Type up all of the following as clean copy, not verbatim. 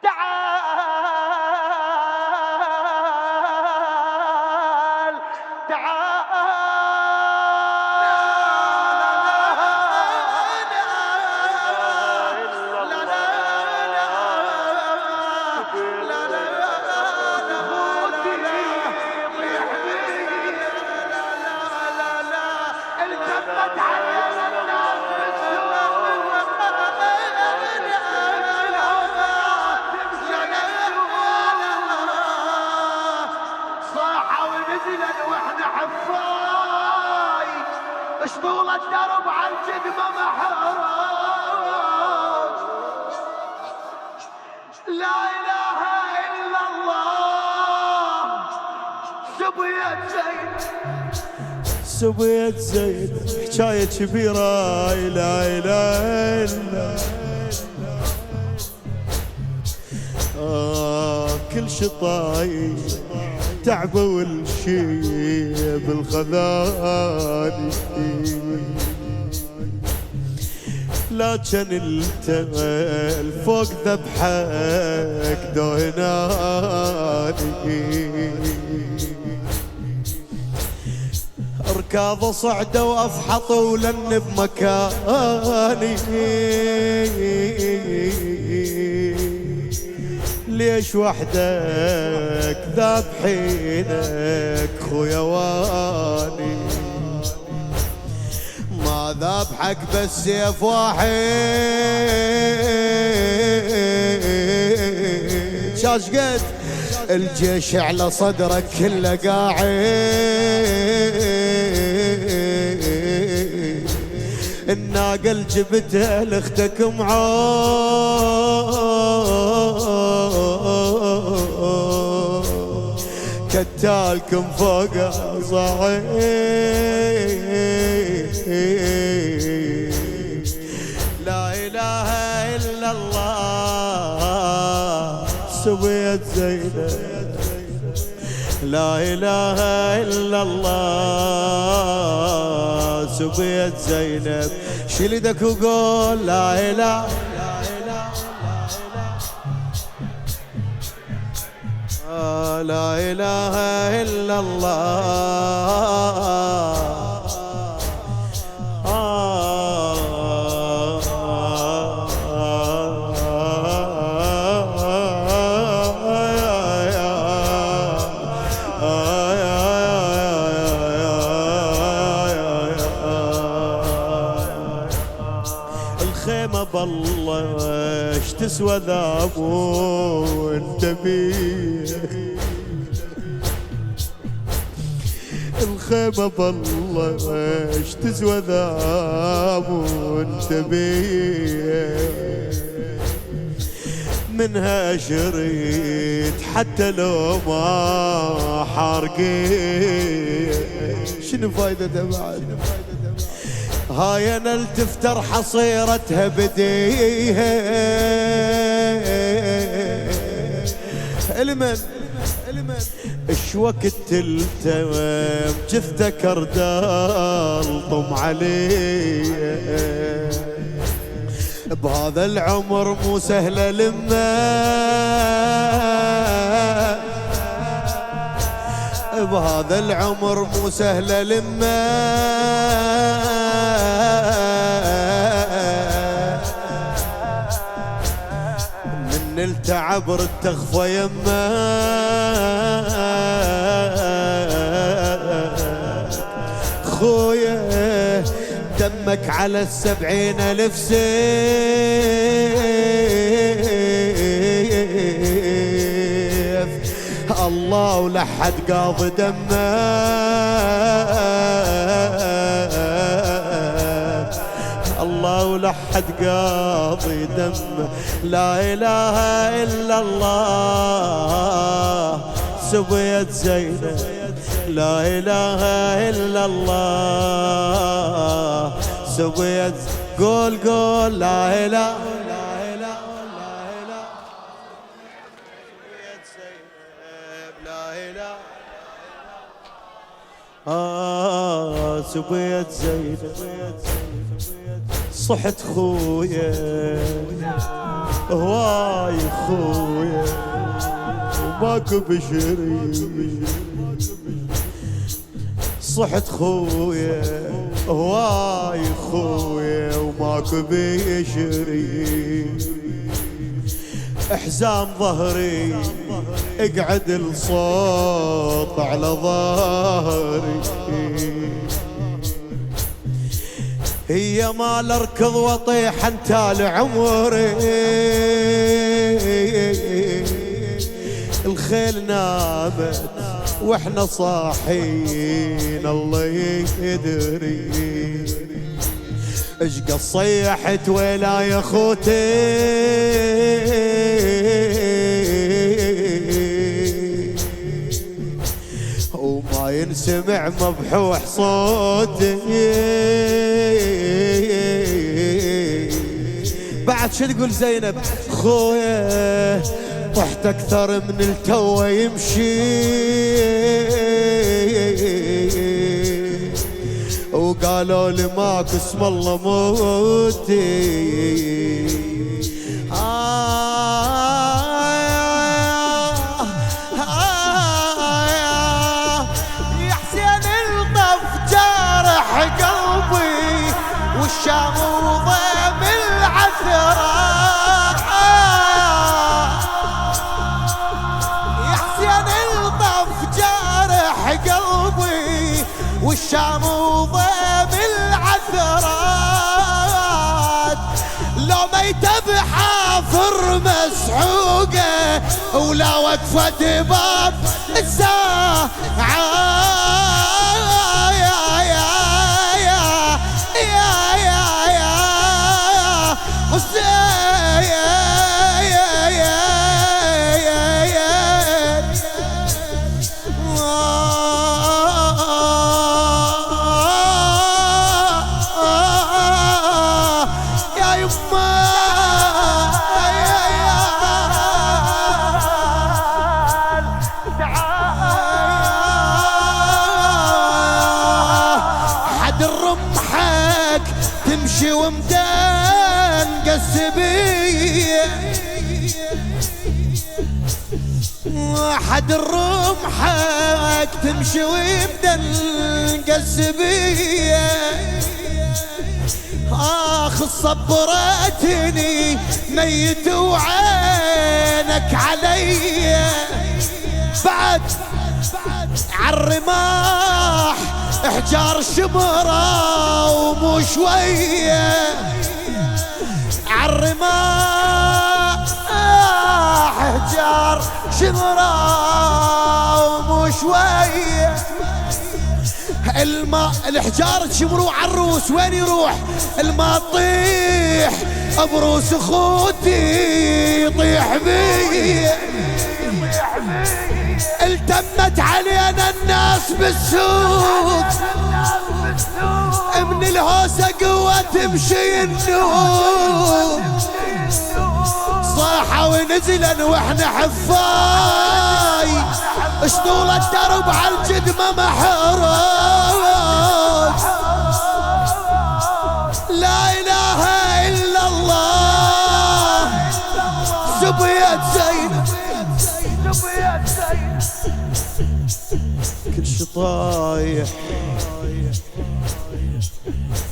تعال التفت علينا الناس صاحوا ونزلا واحنا حفاي شطول الدرب عن جدمه محراج لا اله الا الله سبيت زين سبيت زين حكاية كبيرة لا إله إلا كل شطاي تعبه والشي بالخذاني لكن انت الفوق ذبحك دهناني ركاض صعدة وافحطوا لن بمكاني ليش وحدك ذابحينك خويا واني ما ذابحك بس سيف واحد شاش قد الجيش على صدرك كله قاعد الناقل جبتها لاختك معاك كتالكم فوق صعيد لا اله الا الله سويت زينب لا اله الا الله سويت زينب شيل يدك وقول لا اله لا اله الا الله الخيمة بالله اش تسوى ذاب وانت بيه الخيمة بالله اش تسوى ذاب وانت بيه منها شريت حتى لو ما حارقين شنو فايدة بعد هاي انا التفتر حصيرتها بديها المن اش وقت تلتم جثتك اردال طم عليه بهذا العمر مو سهله لما بهذا العمر مو سهله لما من التعب رد تخفى يما خويا دمك على 70,000 سيف الله ولحد قاضي دمك الله ولحد قاضي دمه لا اله الا الله سبيت زينب لا اله الا الله سبيت قول قول لا اله سبيت زينب لا اله راس بيت زينب صحت خويا هواي خويا وماكو بشري صحت خويا هواي خويا وماكو بشري احزام ظهري اقعد الصوت على ظهري هي ما لاركض واطيح انتال عمري الخيل نامت واحنا صاحين الله يدري اش قد صيحت ويلا يا خوتي وما ينسمع مبحوح صوتي بعد شو تقول زينب خويا طحت اكثر من التوه يمشي وقالوا لي ماك اسم الله موتي يا حسين الطف جارح قلبي والشام وضيم العثرة يا حسين الطف جارح قلبي والشام وضيم العثرات لو ميت بحافر مسحوقه ولا وقفة باب الساعة يا يا يا يا يا يا تمشي ومدان قسبية حد الرمحك تمشي ومدان قسبية اخ صبرتني ميت وعينك علي بعد عالرماح احجار شمرة ومو شوية عالرماح احجار شمرة ومو شوية الماء الحجار تشمروا عالروس وين يروح الماء طيح بروس اخوتي يطيح بي التمت علينا الناس بالسوق من الهوسة قوة تمشي النوم صاحة ونزلا واحنا حفاي شطول الدرب عالجدمة محروق لا اله الا الله سبيت زينب كل شي طايح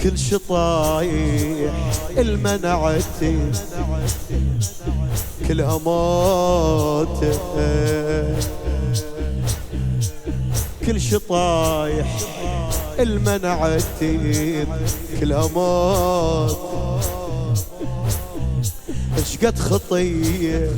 كل شي طايح المنعتي كلها موت كل شي طايح المنعتي كلها موت اش قد خطيه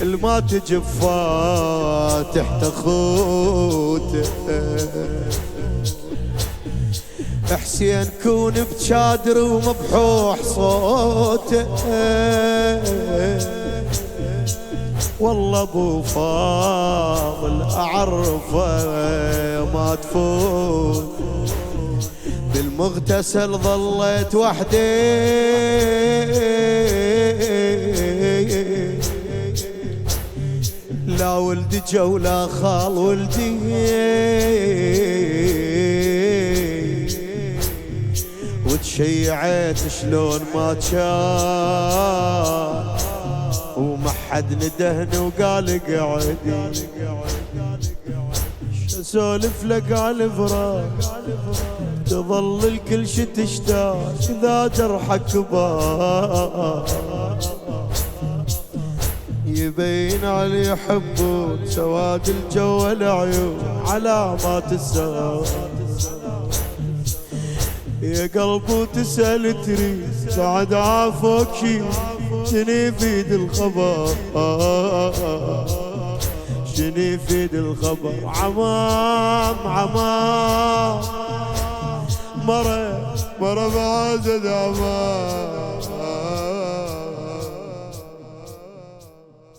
الما تجفا تحت خوته حسين كون بشادر ومبحوح صوته والله ابو فاضل اعرفه ما تفوت بالمغتسل ظليت وحدي لا ولدي جو لا خال ولدي شيعت شلون ما كان وما حد ندهني وقال اقعدي. اسولف لك على فراق تظل الكل شي تشتاق اذا جرحك كبار. يبين علي يحبون سواد الجو والعيون علامات السهر. يا قلبو تسأل تريد بعد عافوك شي شنو يفيد الخبر شنو يفيد الخبر. عمام مرة بعزة عمام